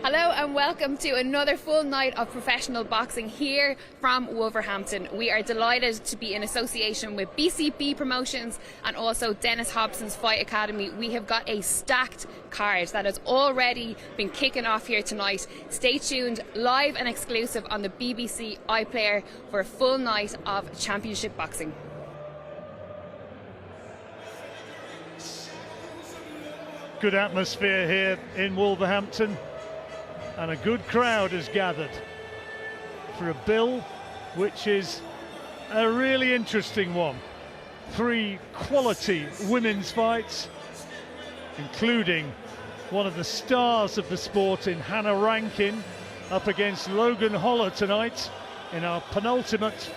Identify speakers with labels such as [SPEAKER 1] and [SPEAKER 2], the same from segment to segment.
[SPEAKER 1] Hello and welcome to another full night of professional boxing here from Wolverhampton. We are delighted to be in association with BCB Promotions and also Dennis Hobson's Fight Academy. We have got a stacked card that has already been kicking off here tonight. Stay tuned, live and exclusive on the BBC iPlayer for a full night of championship boxing.
[SPEAKER 2] Good atmosphere here in Wolverhampton, and a good crowd has gathered for a bill which is a really interesting one. 3 quality women's fights, including one of the stars of the sport in Hannah Rankin up against Logan Holler tonight in our penultimate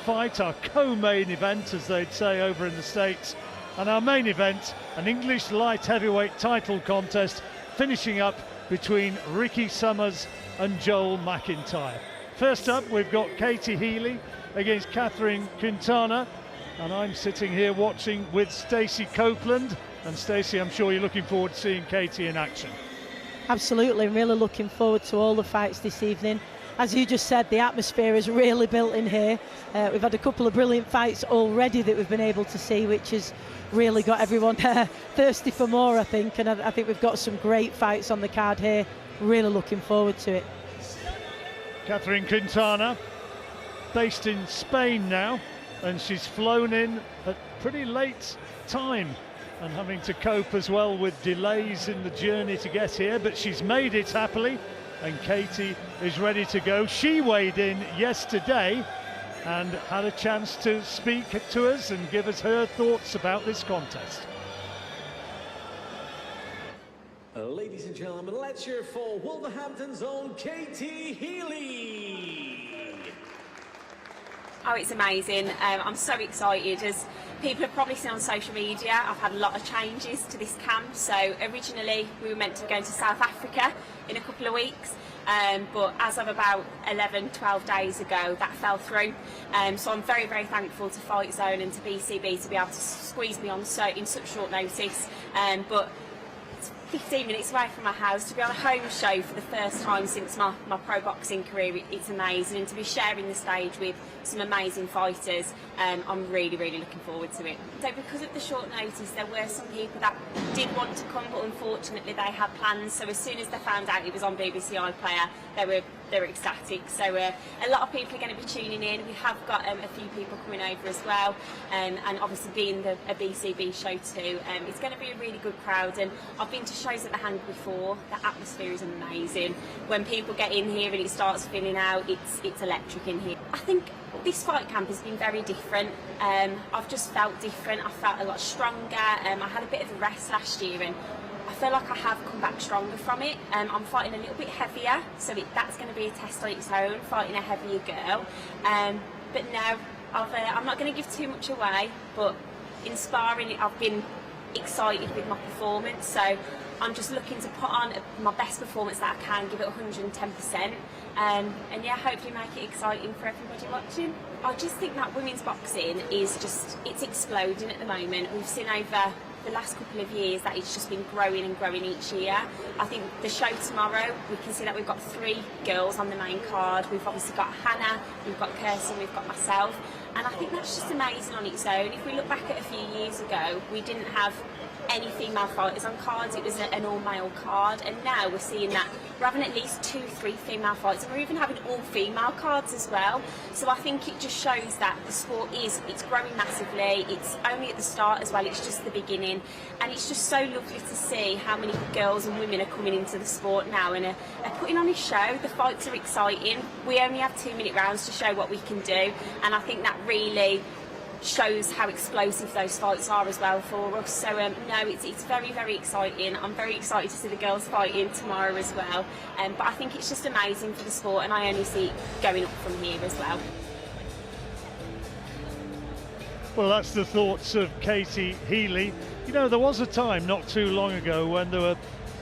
[SPEAKER 2] fight, our co-main event as they'd say over in the States. And our main event, an English light heavyweight title contest, finishing up between Ricky Summers and Joel McIntyre. First up, we've got Katie Healy against Catherine Quintana, and I'm sitting here watching with Stacey Copeland. And Stacey, I'm sure you're looking forward to seeing Katie in action.
[SPEAKER 3] Absolutely, I'm really looking forward to all the fights this evening. As you just said, the atmosphere is really built in here. We've had a couple of brilliant fights already that we've been able to see, which has really got everyone thirsty for more, I think. And I think we've got some great fights on the card here. Really looking forward to it.
[SPEAKER 2] Catherine Quintana, based in Spain now, and she's flown in at pretty late time and having to cope as well with delays in the journey to get here, but she's made it happily. And Katie is ready to go. She weighed in yesterday and had a chance to speak to us and give us her thoughts about this contest.
[SPEAKER 4] Ladies and gentlemen, let's hear for Wolverhampton's own Katie Healy.
[SPEAKER 5] Oh, it's amazing. I'm so excited. As people have probably seen on social media, I've had a lot of changes to this camp. So originally we were meant to be going to South Africa in a couple of weeks, but as of about 11-12 days ago, that fell through. So I'm very, very thankful to Fight Zone and to BCB to be able to squeeze me on in such short notice. But 15 minutes away from my house, to be on a home show for the first time since my pro boxing career, it's amazing, and to be sharing the stage with some amazing fighters, I'm really, really looking forward to it. So because of the short notice, there were some people that did want to come, but unfortunately they had plans, so as soon as they found out it was on BBC iPlayer, they were ecstatic. So a lot of people are going to be tuning in. We have got a few people coming over as well, and obviously being a BCB show too, it's going to be a really good crowd. And I've been to shows at the Hand before. The atmosphere is amazing. When people get in here and it starts filling out, it's electric in here. I think this fight camp has been very different. I've just felt different. I felt a lot stronger. I had a bit of a rest last year, and I feel like I have come back stronger from it. I'm fighting a little bit heavier, so that's going to be a test on its own, fighting a heavier girl. But no, I'm not going to give too much away, but in sparring, I've been excited with my performance, so I'm just looking to put on my best performance that I can, give it 110%, and yeah, hopefully make it exciting for everybody watching. I just think that women's boxing is it's exploding at the moment. We've seen over the last couple of years that it's just been growing and growing each year. I think the show tomorrow, we can see that we've got 3 girls on the main card. We've obviously got Hannah, we've got Kirsten, we've got myself, and I think that's just amazing on its own. If we look back at a few years ago, we didn't have any female fighters on cards, it was an all-male card, and now we're seeing that we're having at least 2-3 female fights, and we're even having all-female cards as well. So I think it just shows that the sport it's growing massively. It's only at the start as well, it's just the beginning, and it's just so lovely to see how many girls and women are coming into the sport now and are putting on a show. The fights are exciting. We only have 2-minute rounds to show what we can do, and I think that really shows how explosive those fights are as well for us. So no, it's very, very exciting. I'm very excited to see the girls fighting tomorrow as well, but I think it's just amazing for the sport, and I only see it going up from here as well.
[SPEAKER 2] Well, that's the thoughts of Katie Healy. You know, there was a time not too long ago when there were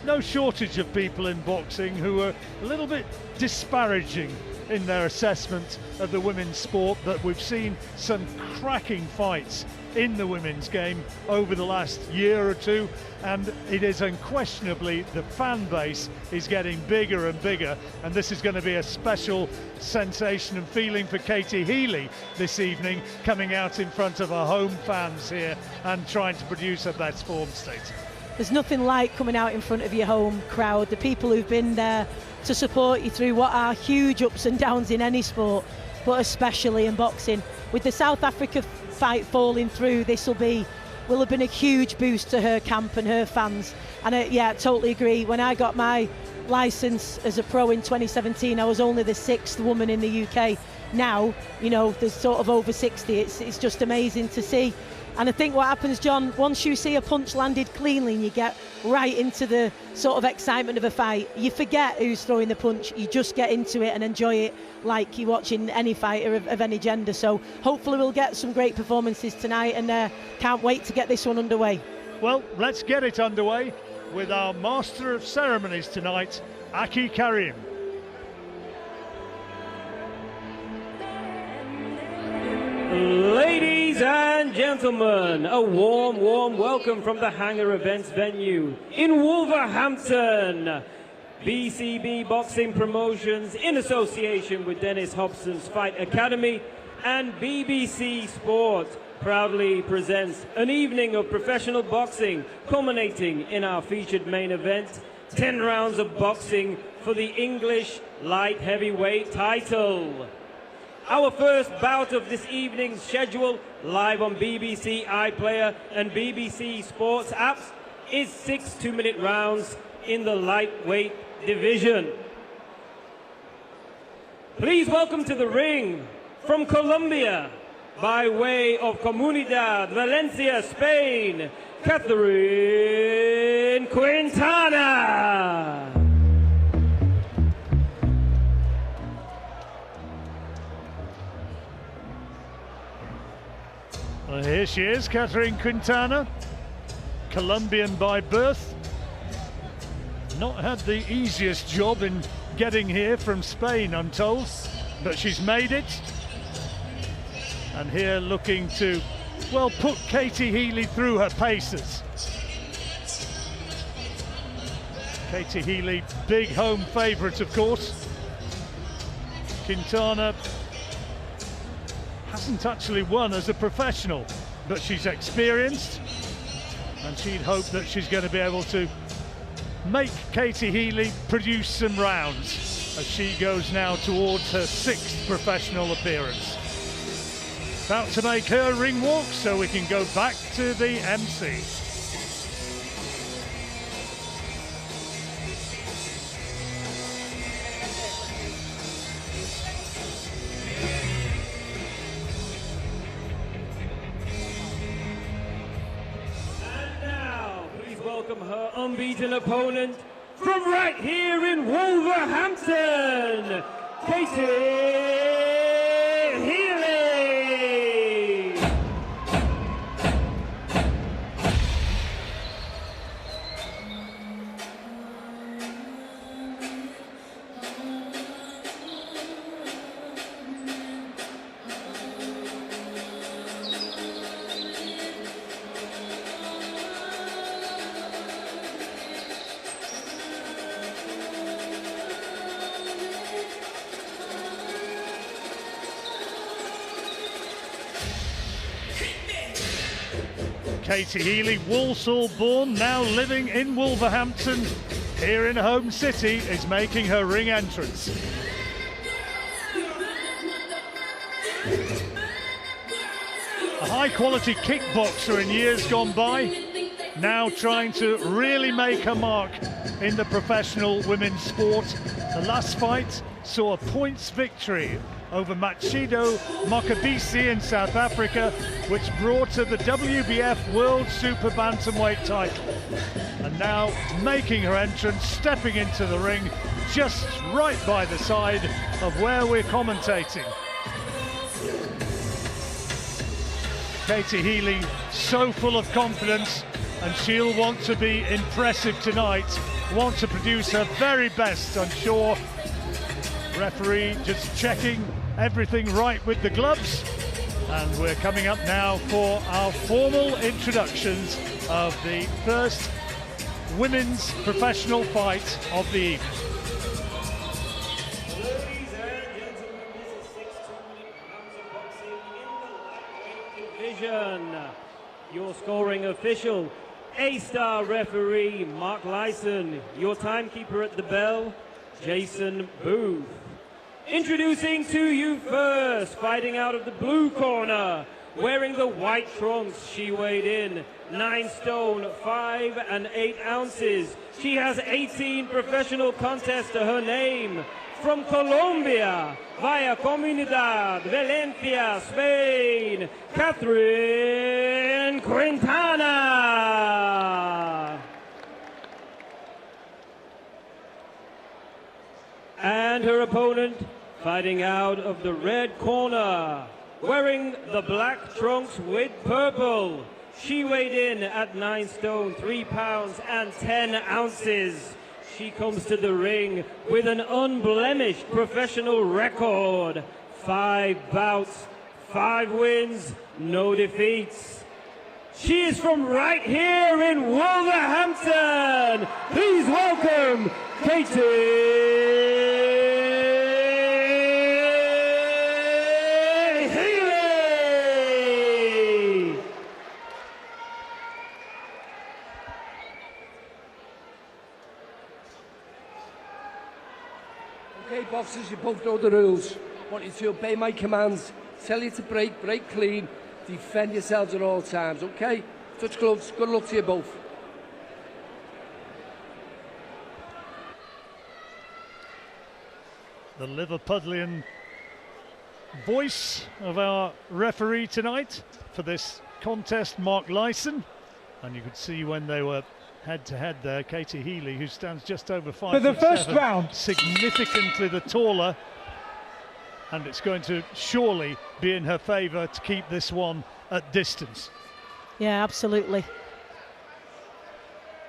[SPEAKER 2] no shortage of people in boxing who were a little bit disparaging in their assessment of the women's sport, but we've seen some cracking fights in the women's game over the last year or two, and it is unquestionably the fan base is getting bigger and bigger, and this is going to be a special sensation and feeling for Katie Healy this evening, coming out in front of her home fans here and trying to produce her best form state.
[SPEAKER 3] There's nothing like coming out in front of your home crowd, the people who've been there to support you through what are huge ups and downs in any sport, but especially in boxing. With the South Africa fight falling through, this will have been a huge boost to her camp and her fans. And yeah, I totally agree. When I got my licence as a pro in 2017, I was only the 6th woman in the UK. Now, you know, there's sort of over 60. It's just amazing to see. And I think what happens, John, once you see a punch landed cleanly and you get right into the sort of excitement of a fight, you forget who's throwing the punch. You just get into it and enjoy it like you're watching any fighter of any gender. So hopefully we'll get some great performances tonight, and can't wait to get this one underway.
[SPEAKER 2] Well, let's get it underway with our Master of Ceremonies tonight, Aki Karim.
[SPEAKER 6] Ladies and gentlemen, a warm welcome from the Hanger Events venue in Wolverhampton. BCB Boxing Promotions, in association with Dennis Hobson's Fight Academy and BBC Sport, proudly presents an evening of professional boxing, culminating in our featured main event, 10 rounds of boxing for the English light heavyweight title. Our first bout of this evening's schedule, live on BBC iPlayer and BBC Sports apps, is 6 2-minute rounds in the lightweight division. Please welcome to the ring, from Colombia, by way of Comunidad Valencia, Spain, Catherine Quintana.
[SPEAKER 2] Well, here she is, Catherine Quintana, Colombian by birth. Not had the easiest job in getting here from Spain, I'm told, but she's made it. And here looking to, well, put Katie Healy through her paces. Katie Healy, big home favourite, of course. Quintana hasn't actually won as a professional, but she's experienced, and she'd hope that she's going to be able to make Katie Healy produce some rounds as she goes now towards her 6th professional appearance. About to make her ring walk, so we can go back to the MC.
[SPEAKER 6] Her unbeaten opponent from right here in Wolverhampton, Katie Healy.
[SPEAKER 2] Katie Healy, Walsall born, now living in Wolverhampton, here in home city, is making her ring entrance. A high-quality kickboxer in years gone by, now trying to really make her mark in the professional women's sport. The last fight saw a points victory over Machido Mokabisi in South Africa, which brought her the WBF World Super Bantamweight title. And now making her entrance, stepping into the ring, just right by the side of where we're commentating. Katie Healy, so full of confidence, and she'll want to be impressive tonight, want to produce her very best, I'm sure. Referee just checking everything right with the gloves. And we're coming up now for our formal introductions of the first women's professional fight of the evening.
[SPEAKER 6] Ladies and gentlemen, this is 6 2-minute rounds of boxing in the lightweight division. Your scoring official, A-star referee Mark Lyson. Your timekeeper at the bell, Jason Booth. Introducing to you first, fighting out of the blue corner, wearing the white trunks, she weighed in 9 stone 5 and 8 ounces. She has 18 professional contests to her name. From Colombia, via Comunidad Valencia, Spain, Catherine Quintana. And her opponent, fighting out of the red corner, wearing the black trunks with purple. She weighed in at 9 stone 3 pounds and 10 ounces. She comes to the ring with an unblemished professional record. 5 bouts, 5 wins, no defeats. She is from right here in Wolverhampton. Please welcome Katie Healy.
[SPEAKER 7] Okay, boxers, you both know the rules. I want you to obey my commands. Tell you to break clean, defend yourselves at all times, okay? Touch gloves, good luck to you both.
[SPEAKER 2] The Liverpudlian voice of our referee tonight for this contest, Mark Lyson. And you could see when they were head-to-head there, Katie Healy, who stands just over 5
[SPEAKER 8] For the first
[SPEAKER 2] 7,
[SPEAKER 8] round,
[SPEAKER 2] significantly the taller, and it's going to surely be in her favour to keep this one at distance.
[SPEAKER 3] Yeah, absolutely.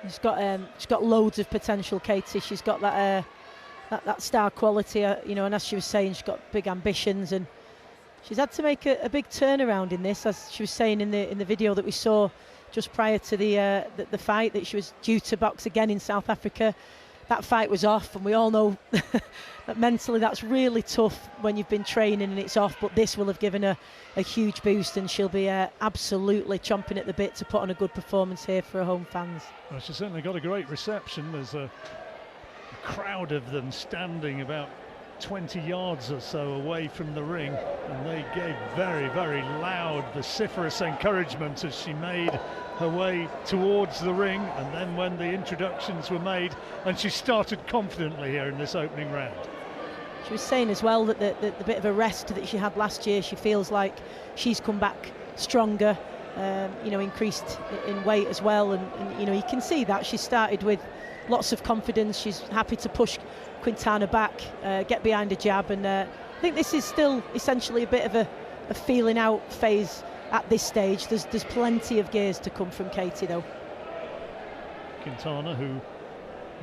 [SPEAKER 3] She's got loads of potential, Katie. She's got that that star quality, you know, and as she was saying, she's got big ambitions, and she's had to make a big turnaround in this, as she was saying in the video that we saw just prior to the fight, that she was due to box again in South Africa. That fight was off, and we all know that mentally that's really tough when you've been training and it's off, but this will have given her a huge boost, and she'll be absolutely chomping at the bit to put on a good performance here for her home fans.
[SPEAKER 2] Well, she's certainly got a great reception. There's a crowd of them standing about 20 yards or so away from the ring, and they gave very, very loud, vociferous encouragement as she made her way towards the ring. And then when the introductions were made, and she started confidently here in this opening round.
[SPEAKER 3] She was saying as well that the bit of a rest that she had last year, she feels like she's come back stronger, you know, increased in weight as well, and you know, you can see that she started with lots of confidence. She's happy to push Quintana back, get behind a jab, and I think this is still essentially a bit of a feeling out phase at this stage. There's plenty of gears to come from Katie though.
[SPEAKER 2] Quintana, who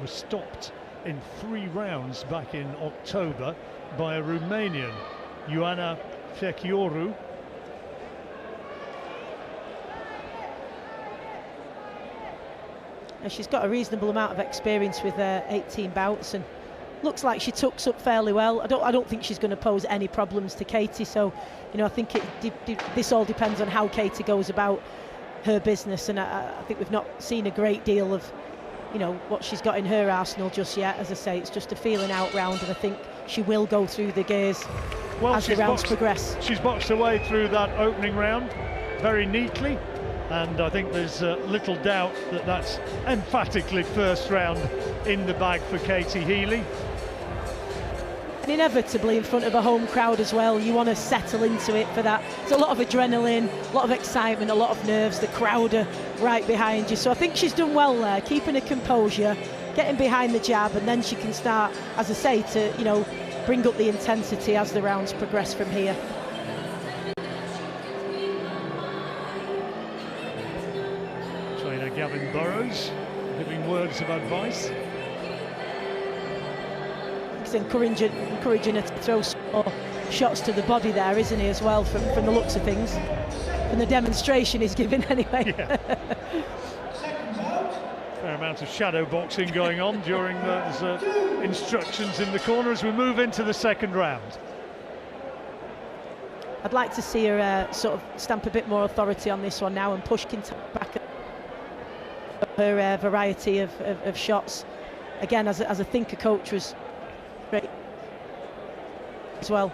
[SPEAKER 2] was stopped in 3 rounds back in October by a Romanian, Ioana Fechioru.
[SPEAKER 3] And she's got a reasonable amount of experience with 18 bouts, and looks like she tucks up fairly well. I don't think she's going to pose any problems to Katie, so you know, I think this all depends on how Katie goes about her business, and I think we've not seen a great deal of, you know, what she's got in her arsenal just yet. As I say, it's just a feeling out round, and I think she will go through the gears as the rounds progress.
[SPEAKER 2] She's boxed her way through that opening round very neatly, and I think there's little doubt that that's emphatically first round in the bag for Katie Healy.
[SPEAKER 3] And inevitably in front of a home crowd as well, you want to settle into it for that. There's a lot of adrenaline, a lot of excitement, a lot of nerves. The crowd are right behind you, so I think she's done well there, keeping her composure, getting behind the jab, and then she can start, as I say, to, you know, bring up the intensity as the rounds progress from here.
[SPEAKER 2] Trainer Gavin Burrows giving words of advice.
[SPEAKER 3] he's encouraging her to throw some more shots to the body there, isn't he, as well, from the looks of things, from the demonstration he's given anyway.
[SPEAKER 2] Yeah. Fair amount of shadow boxing going on during those instructions in the corner as we move into the second round.
[SPEAKER 3] I'd like to see her sort of stamp a bit more authority on this one now and push Quintana back at her variety of shots. Again, as a thinker coach, was great as well.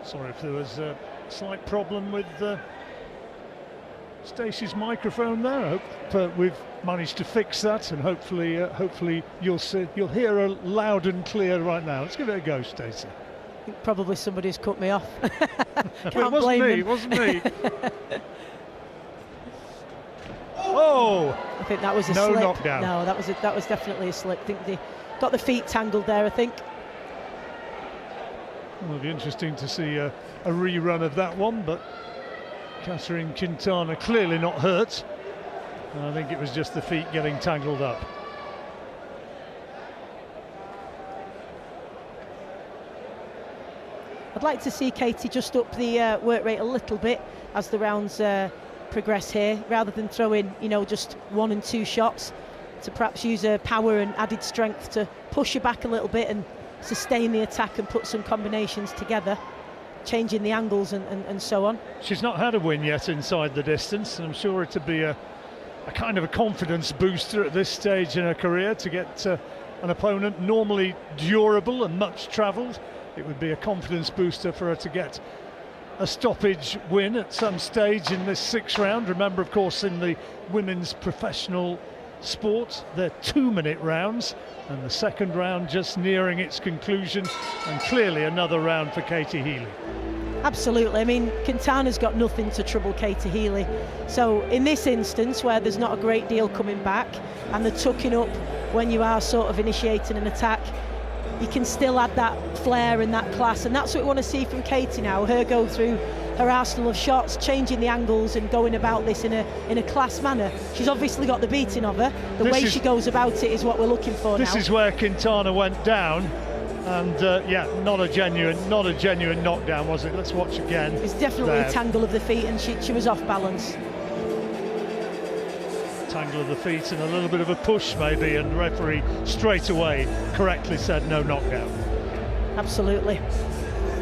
[SPEAKER 2] Sorry if there was a slight problem with Stacey's microphone there. I hope we've managed to fix that, and hopefully you'll hear her loud and clear right now. Let's give it a go, Stacey.
[SPEAKER 3] I think probably somebody's cut me off.
[SPEAKER 2] It wasn't me. Oh!
[SPEAKER 3] I think that was a
[SPEAKER 2] no
[SPEAKER 3] slip.
[SPEAKER 2] Knockdown.
[SPEAKER 3] No, that was definitely a slip. I think they got the feet tangled there, I think.
[SPEAKER 2] Well, it'll be interesting to see a rerun of that one, but Catherine Quintana clearly not hurt. And I think it was just the feet getting tangled up.
[SPEAKER 3] I'd like to see Katie just up the work rate a little bit as the rounds progress here, rather than throwing, just 1 and 2 shots, to perhaps use her power and added strength to push her back a little bit and sustain the attack and put some combinations together, changing the angles and so on.
[SPEAKER 2] She's not had a win yet inside the distance, and I'm sure it'd be a kind of a confidence booster at this stage in her career to get an opponent normally durable and much travelled. It would be a confidence booster for her to get a stoppage win at some stage in this 6th round. Remember, of course, in the women's professional sport, they're 2-minute rounds, and the second round just nearing its conclusion, and clearly another round for Katie Healy.
[SPEAKER 3] Absolutely. I mean, Quintana's got nothing to trouble Katie Healy. So in this instance, where there's not a great deal coming back and the tucking up when you are sort of initiating an attack, you can still add that flair and that class, and that's what we want to see from Katie now. Her go through her arsenal of shots, changing the angles and going about this in a class manner. She's obviously got the beating of her. The way she goes about it is what we're looking for now.
[SPEAKER 2] This is where Quintana went down, and yeah, not a genuine knockdown, was it? Let's watch again.
[SPEAKER 3] It's definitely a tangle of the feet, and she was off balance.
[SPEAKER 2] Tangle of the feet and a little bit of a push maybe, and the referee straight away correctly said no knockdown.
[SPEAKER 3] Absolutely.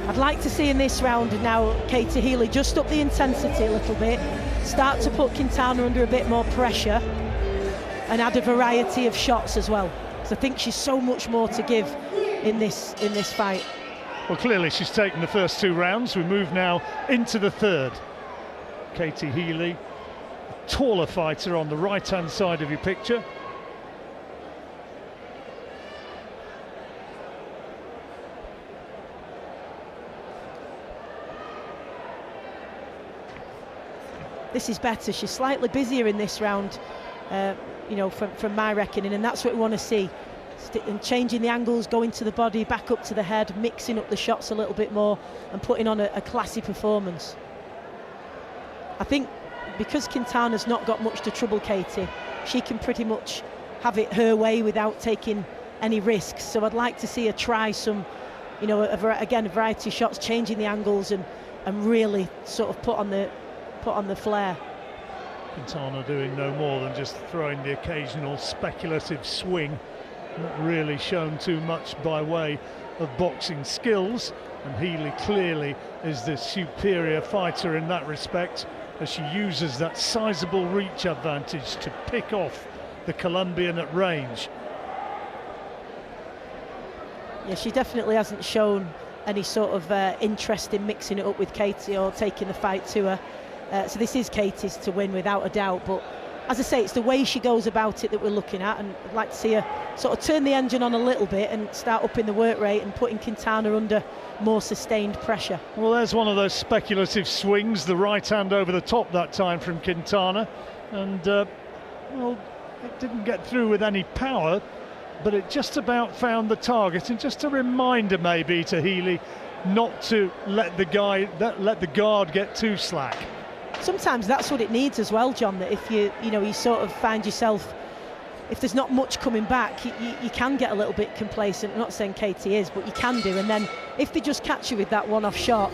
[SPEAKER 3] I'd like to see in this round now Katie Healy just up the intensity a little bit, start to put Quintana under a bit more pressure, and add a variety of shots as well. So I think she's so much more to give in this fight.
[SPEAKER 2] Well, clearly she's taken the first 2 rounds. We move now into the 3rd. Katie Healy, a taller fighter on the right-hand side of your picture.
[SPEAKER 3] This is better. She's slightly busier in this round, from my reckoning, and that's what we want to see. And changing the angles, going to the body, back up to the head, mixing up the shots a little bit more and putting on a classy performance. I think because Quintana's not got much to trouble Katie, she can pretty much have it her way without taking any risks. So I'd like to see her try some, a variety of shots, changing the angles and really sort of put on the flair.
[SPEAKER 2] Quintana doing no more than just throwing the occasional speculative swing, not really shown too much by way of boxing skills, and Healy clearly is the superior fighter in that respect, as she uses that sizable reach advantage to pick off the Colombian at range.
[SPEAKER 3] Yeah, she definitely hasn't shown any sort of interest in mixing it up with Katie or taking the fight to her. So this is Katie's to win without a doubt, but as I say, it's the way she goes about it that we're looking at, and I'd like to see her sort of turn the engine on a little bit and start upping the work rate and putting Quintana under more sustained pressure.
[SPEAKER 2] Well, there's one of those speculative swings, the right hand over the top that time from Quintana, and well, it didn't get through with any power, but it just about found the target. And just a reminder maybe to Healy not to let the guard get too slack.
[SPEAKER 3] Sometimes that's what it needs as well, John, that if you sort of find yourself, if there's not much coming back, you can get a little bit complacent. I'm not saying Katie is, but you can do. And then if they just catch you with that one-off shot,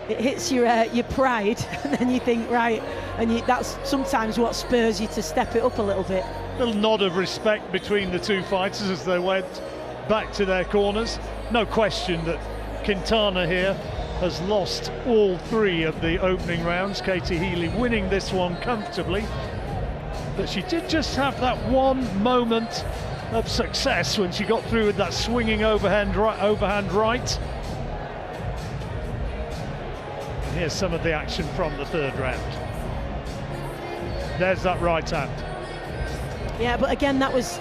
[SPEAKER 3] it hits your pride, and then you think, right, and that's sometimes what spurs you to step it up a little bit.
[SPEAKER 2] Little nod of respect between the two fighters as they went back to their corners. No question that Quintana here has lost all 3 of the opening rounds. Katie Healy winning this one comfortably. But she did just have that one moment of success when she got through with that swinging overhand right. And here's some of the action from the 3rd round. There's that right hand.
[SPEAKER 3] Yeah, but again, that was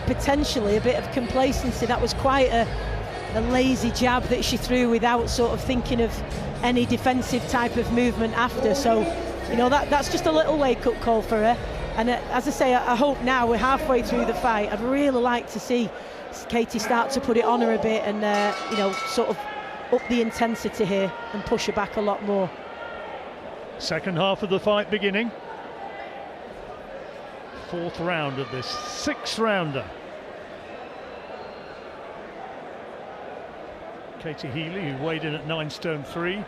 [SPEAKER 3] potentially a bit of complacency. That was quite a lazy jab that she threw without sort of thinking of any defensive type of movement after. So, that's just a little wake-up call for her. And as I say, I hope now we're halfway through the fight. I'd really like to see Katie start to put it on her a bit and, sort of up the intensity here and push her back a lot more.
[SPEAKER 2] Second half of the fight beginning. 4th round of this 6-rounder. Katie Healy, who weighed in at 9 stone 3,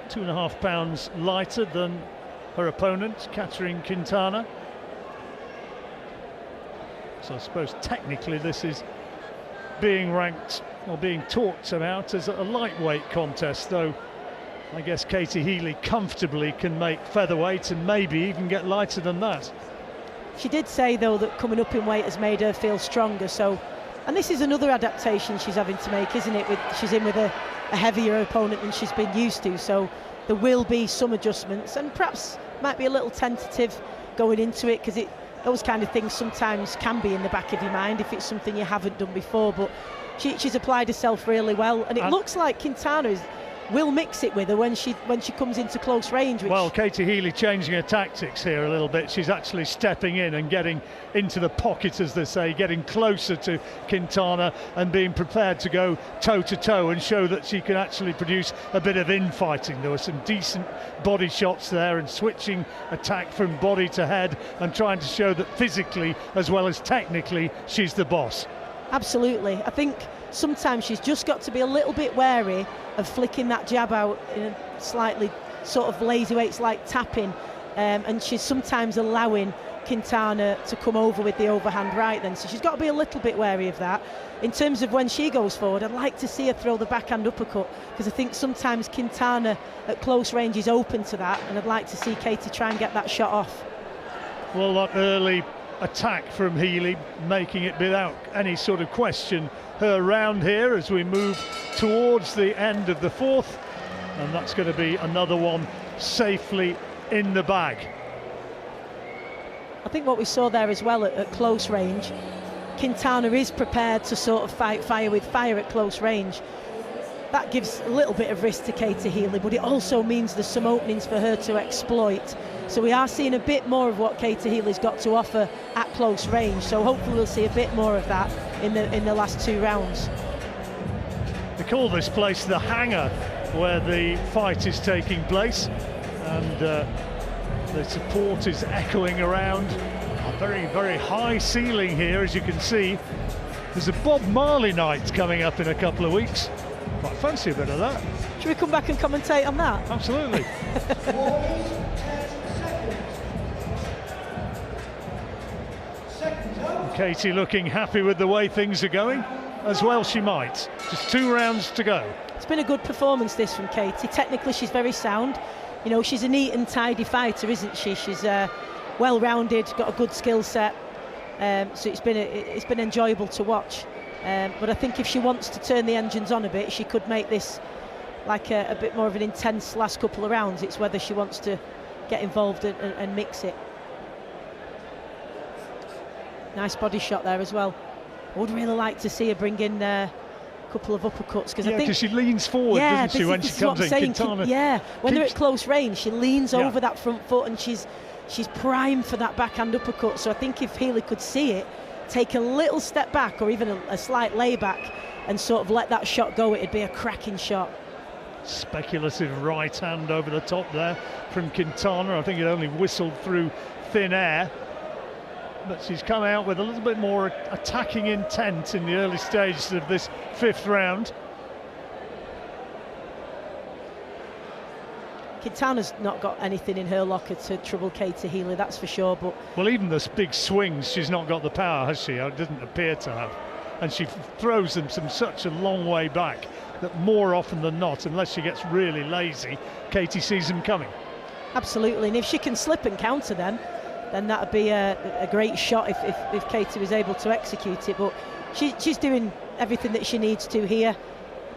[SPEAKER 2] 2.5 pounds lighter than her opponent, Katerine Quintana. So I suppose technically this is being ranked or being talked about as a lightweight contest, though I guess Katie Healy comfortably can make featherweight and maybe even get lighter than that.
[SPEAKER 3] She did say, though, that coming up in weight has made her feel stronger. So, and this is another adaptation she's having to make, isn't it? She's in with a heavier opponent than she's been used to. So there will be some adjustments, and perhaps might be a little tentative going into it, because those kind of things sometimes can be in the back of your mind if it's something you haven't done before. But she's applied herself really well, and it looks like Quintana will mix it with her when she comes into close range.
[SPEAKER 2] Well, Katie Healy changing her tactics here a little bit. She's actually stepping in and getting into the pocket, as they say, getting closer to Quintana and being prepared to go toe-to-toe and show that she can actually produce a bit of infighting. There were some decent body shots there and switching attack from body to head and trying to show that physically as well as technically she's the boss.
[SPEAKER 3] Absolutely. I think sometimes she's just got to be a little bit wary of flicking that jab out in a slightly sort of lazy way. It's like tapping, and she's sometimes allowing Quintana to come over with the overhand right then, so she's got to be a little bit wary of that. In terms of when she goes forward, I'd like to see her throw the backhand uppercut, because I think sometimes Quintana at close range is open to that, and I'd like to see Katie try and get that shot off.
[SPEAKER 2] Well, that early attack from Healy making it without any sort of question her round here as we move towards the end of the 4th, and that's going to be another one safely in the bag.
[SPEAKER 3] I think what we saw there as well at close range, Quintana is prepared to sort of fight fire with fire at close range. That gives a little bit of risk to Katie Healy, but it also means there's some openings for her to exploit. So we are seeing a bit more of what Katie Healy's got to offer at close range. So hopefully we'll see a bit more of that in the last 2 rounds.
[SPEAKER 2] They call this place the hangar where the fight is taking place, and the support is echoing around. A very, very high ceiling here, as you can see. There's a Bob Marley night coming up in a couple of weeks. Quite fancy a bit of that.
[SPEAKER 3] Should we come back and commentate on that?
[SPEAKER 2] Absolutely. Katie looking happy with the way things are going, as well she might. Just 2 rounds to go.
[SPEAKER 3] It's been a good performance this from Katie. Technically she's very sound. You know, she's a neat and tidy fighter, isn't she? She's well-rounded, got a good skill set. So it's been enjoyable to watch. But I think if she wants to turn the engines on a bit, she could make this like a bit more of an intense last couple of rounds. It's whether she wants to get involved and mix it. Nice body shot there as well. I would really like to see her bring in a couple of uppercuts, because I think
[SPEAKER 2] because she leans forward, doesn't she, when she comes in?
[SPEAKER 3] Quintana, when they're at close range, she leans over that front foot, and she's primed for that backhand uppercut. So I think if Healy could see it, take a little step back or even a slight layback and sort of let that shot go, it'd be a cracking shot.
[SPEAKER 2] Speculative right hand over the top there from Quintana. I think it only whistled through thin air, but she's come out with a little bit more attacking intent in the early stages of this 5th round.
[SPEAKER 3] Quintana's not got anything in her locker to trouble Katie Healy, that's for sure. But
[SPEAKER 2] well, even those big swings, she's not got the power, has she? It doesn't appear to have. And she throws them from such a long way back that more often than not, unless she gets really lazy, Katie sees them coming.
[SPEAKER 3] Absolutely, and if she can slip and counter then that would be a great shot if Katie was able to execute it. But she's doing everything that she needs to here.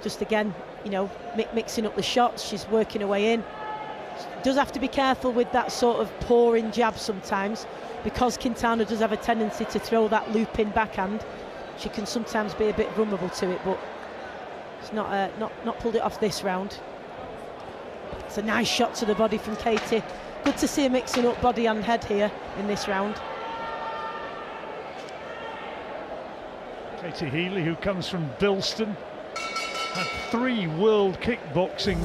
[SPEAKER 3] Just again, you know, mixing up the shots, she's working her way in. Does have to be careful with that sort of pouring jab sometimes, because Quintana does have a tendency to throw that looping backhand. She can sometimes be a bit vulnerable to it, but it's not pulled it off this round. It's a nice shot to the body from Katie. Good to see her mixing up body and head here in this round.
[SPEAKER 2] Katie Healy, who comes from Bilston, had 3 world kickboxing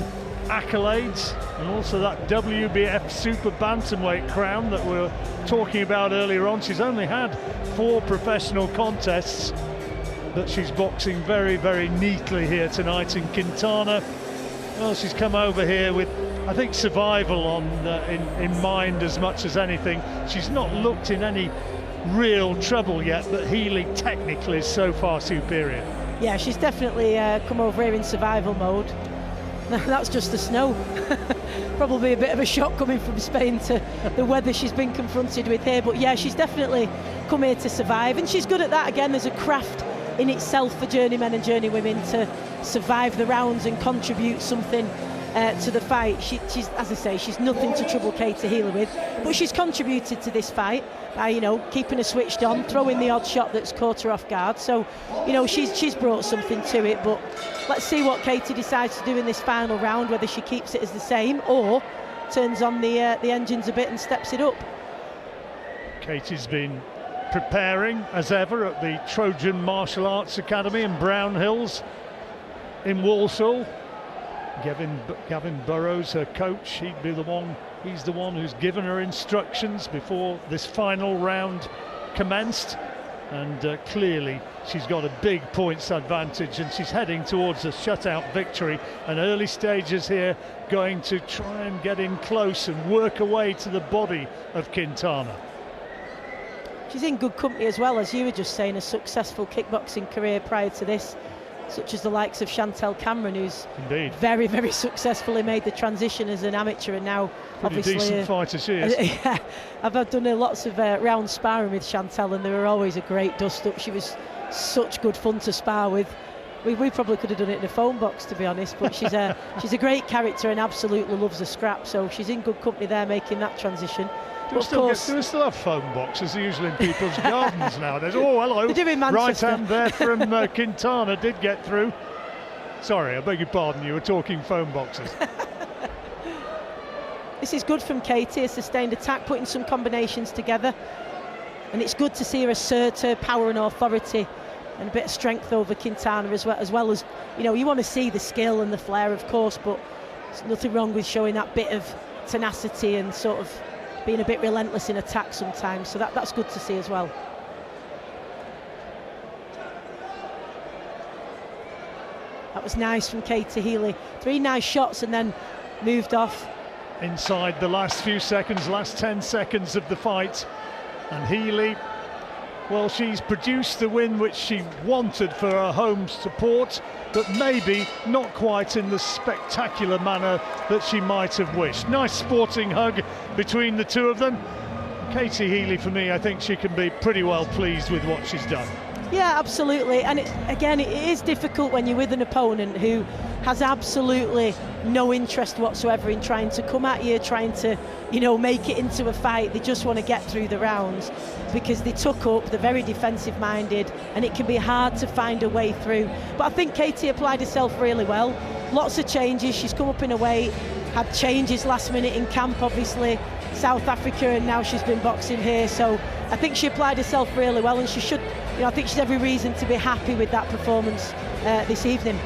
[SPEAKER 2] accolades and also that WBF super bantamweight crown that we were talking about earlier on. She's only had 4 professional contests, but she's boxing very, very neatly here tonight. In Quintana, well, she's come over here with, I think, survival on in mind as much as anything. She's not looked in any real trouble yet, but Healy technically is so far superior.
[SPEAKER 3] Yeah, she's definitely come over here in survival mode. That's just the snow. Probably a bit of a shock coming from Spain to the weather she's been confronted with here. But yeah, she's definitely come here to survive, and she's good at that. Again, there's a craft in itself for journeymen and journeywomen to survive the rounds and contribute something to the fight. She's, as I say, she's nothing to trouble Katie Healy with, but she's contributed to this fight by, you know, keeping her switched on, throwing the odd shot that's caught her off guard. So, you know, she's brought something to it. But let's see what Katie decides to do in this final round, whether she keeps it as the same or turns on the engines a bit and steps it up.
[SPEAKER 2] Katie's been preparing as ever at the Trojan Martial Arts Academy in Brown Hills in Walsall. Gavin Burrows, her coach, he's the one who's given her instructions before this final round commenced, and clearly she's got a big points advantage, and she's heading towards a shutout victory. And early stages here, going to try and get in close and work her way to the body of Quintana.
[SPEAKER 3] She's in good company as well, as you were just saying, a successful kickboxing career prior to this, such as the likes of Chantel Cameron, who's
[SPEAKER 2] indeed
[SPEAKER 3] very, very successfully made the transition as an amateur, and now
[SPEAKER 2] pretty
[SPEAKER 3] obviously
[SPEAKER 2] decent fighter she is.
[SPEAKER 3] Yeah, I've done lots of round sparring with Chantel, and they were always a great dust-up. She was such good fun to spar with. We probably could have done it in a phone box, to be honest, but she's a great character and absolutely loves a scrap, so she's in good company there making that transition.
[SPEAKER 2] Do we still have phone boxes? They're usually in people's gardens nowadays. Oh, hello.
[SPEAKER 3] They do in
[SPEAKER 2] Right
[SPEAKER 3] Manchester.
[SPEAKER 2] hand there from Quintana did get through. Sorry, I beg your pardon, you were talking phone boxes.
[SPEAKER 3] This is good from Katie, a sustained attack, putting some combinations together. And it's good to see her assert her power and authority and a bit of strength over Quintana as well as, you know, you want to see the skill and the flair, of course, but there's nothing wrong with showing that bit of tenacity and sort of being a bit relentless in attack sometimes. So that's good to see as well. That was nice from Katie Healy. 3 nice shots and then moved off.
[SPEAKER 2] Inside the last few seconds, last 10 seconds of the fight. And Healy, well, she's produced the win which she wanted for her home support, but maybe not quite in the spectacular manner that she might have wished. Nice sporting hug between the two of them. Katie Healy, for me, I think she can be pretty well pleased with what she's done.
[SPEAKER 3] Yeah, absolutely. And again, it is difficult when you're with an opponent who has absolutely no interest whatsoever in trying to come at you, trying to, you know, make it into a fight. They just want to get through the rounds because they took up, they're very defensive minded, and it can be hard to find a way through. But I think Katie applied herself really well. Lots of changes. She's come up in a weight, had changes last minute in camp, obviously, South Africa, and now she's been boxing here. So I think she applied herself really well, and she should I think she's every reason to be happy with that performance this evening.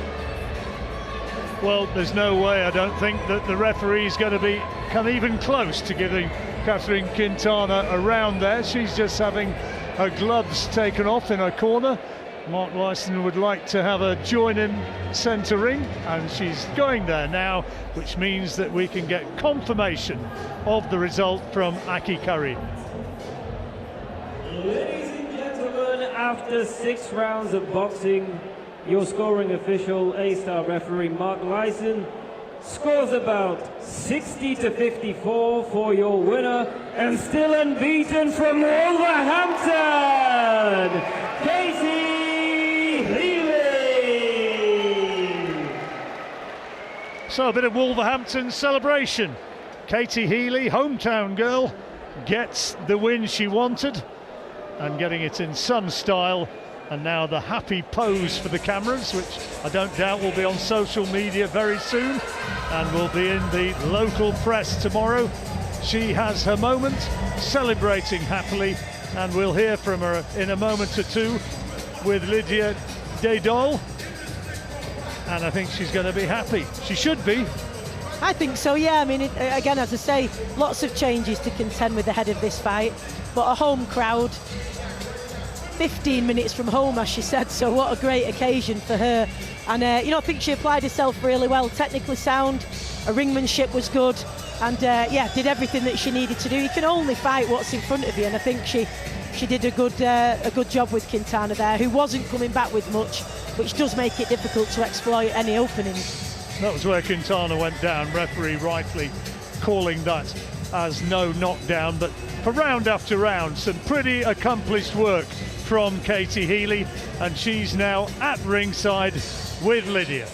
[SPEAKER 2] Well, there's no way, I don't think, that the referee's going to come even close to giving Catherine Quintana a round there. She's just having her gloves taken off in her corner. Mark Lyson would like to have her join in centre ring, and she's going there now, which means that we can get confirmation of the result from Aki Curry.
[SPEAKER 6] Ladies and gentlemen, after 6 rounds of boxing, your scoring official, A-star referee Mark Lyson, scores about 60-54 for your winner, and still unbeaten from Wolverhampton, Katie Healy.
[SPEAKER 2] So a bit of Wolverhampton celebration. Katie Healy, hometown girl, gets the win she wanted, and getting it in some style. And now the happy pose for the cameras, which I don't doubt will be on social media very soon and will be in the local press tomorrow. She has her moment, celebrating happily, and we'll hear from her in a moment or two with Lydia Dedol. And I think she's going to be happy. She should be.
[SPEAKER 3] I think so, yeah. I mean, again, as I say, lots of changes to contend with ahead of this fight, but a home crowd, 15 minutes from home, as she said, so what a great occasion for her. And I think she applied herself really well, technically sound, her ringmanship was good, and did everything that she needed to do. You can only fight what's in front of you, and I think she did a good job with Quintana there, who wasn't coming back with much, which does make it difficult to exploit any openings.
[SPEAKER 2] That was where Quintana went down, referee rightly calling that as no knockdown, but for round after round, some pretty accomplished work from Katie Healy, and she's now at ringside with Lydia.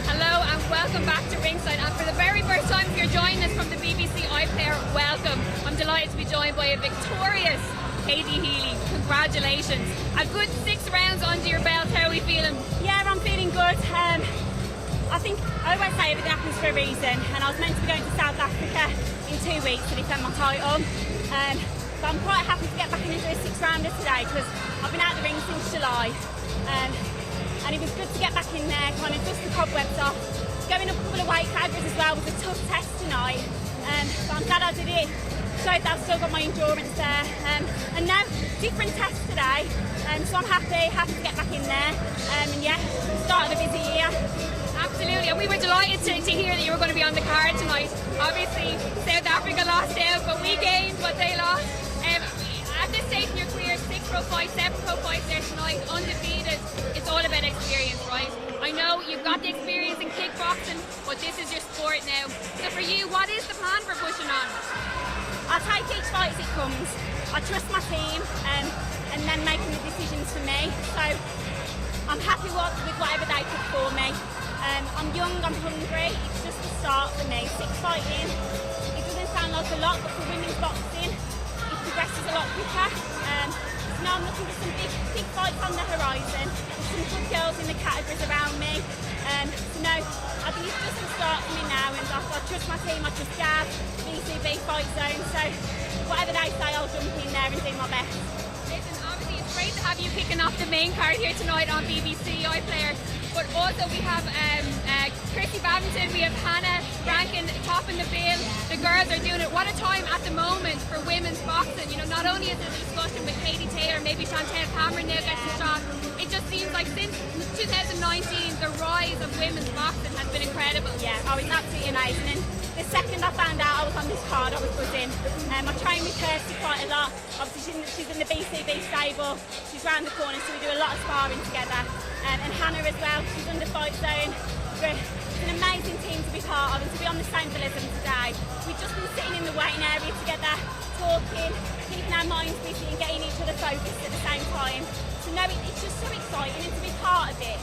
[SPEAKER 1] Hello and welcome back to ringside, and for the very first time if you're joining us from the BBC iPlayer, welcome. I'm delighted to be joined by a victorious Katie Healy. Congratulations. A good 6 rounds under your belt. How are we feeling?
[SPEAKER 5] Yeah, I'm feeling good. I think I always say everything happens for a reason, and I was meant to be going to South Africa in 2 weeks to defend my title. But I'm quite happy to get back into a 6-rounder today because I've been out the ring since July. And it was good to get back in there, kind of dust the cobwebs off. Going up a couple of weight categories as well was a tough test tonight. But I'm glad I did it. Showed that I've still got my endurance there. And now, different test today. So I'm happy to get back in there. And yeah, start of a busy year.
[SPEAKER 1] Absolutely, and we were delighted to hear that you were going to be on the card tonight. Obviously, South Africa lost out, but we gained what they lost. At this stage in your career, 6 pro fights, 7 pro fights there tonight, undefeated. It's all about experience, right? I know you've got the experience in kickboxing, but this is your sport now. So for you, what is the plan for pushing on?
[SPEAKER 5] I take each fight as it comes. I trust my team and then making the decisions for me. So I'm happy with whatever they put for me. I'm young, I'm hungry, it's just the start for me. 6 fighting, it doesn't sound like a lot, but for women's boxing, it progresses a lot quicker. So now I'm looking for some big fights on the horizon. There's some good girls in the categories around me. So no, I think it's just the start for me now, and I trust my team, I trust Gab, BCB Fight Zone, so whatever they say, I'll jump in there and do my best.
[SPEAKER 1] Listen, obviously it's great to have you kicking off the main card here tonight on BBC iPlayer. But also we have Chrissy Babington, we have Hannah ranking top in the bill. The girls are doing it. What a time at the moment for women's boxing. You know, not only is it a discussion with Katie Taylor, maybe Chantel Cameron now gets a shot. It just seems like since 2019, the rise of women's boxing has been incredible.
[SPEAKER 5] Yeah, it's absolutely amazing. And the second I found out I was on this card, I was buzzing. I train with Kirsty quite a lot. Obviously, she's in the BCB stable. She's round the corner, so we do a lot of sparring together. And Hannah as well, she's under Fight Zone. It's an amazing team to be part of and to be on the same bill as them today. We've just been sitting in the waiting area together, talking, keeping our minds busy and getting each other focused at the same time. So no, it's just so exciting, and to be part of it.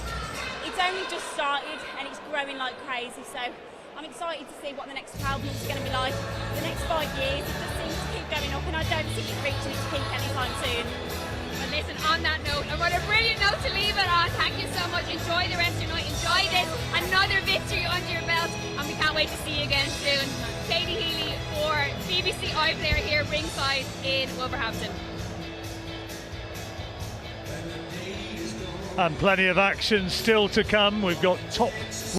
[SPEAKER 5] It's only just started and it's growing like crazy, so I'm excited to see what the next 12 months are going to be like. The next 5 years, it just seems to keep going up, and I don't see it reaching its peak anytime soon.
[SPEAKER 1] Well, listen, on that note, and what a brilliant note to leave it on. Thank you so much. Enjoy the rest of your night. Enjoy this. Another victory under your belt, and we can't wait to see you again soon. Katie Healy for BBC BBC iPlayer here ringside in Wolverhampton.
[SPEAKER 2] And plenty of action still to come. We've got top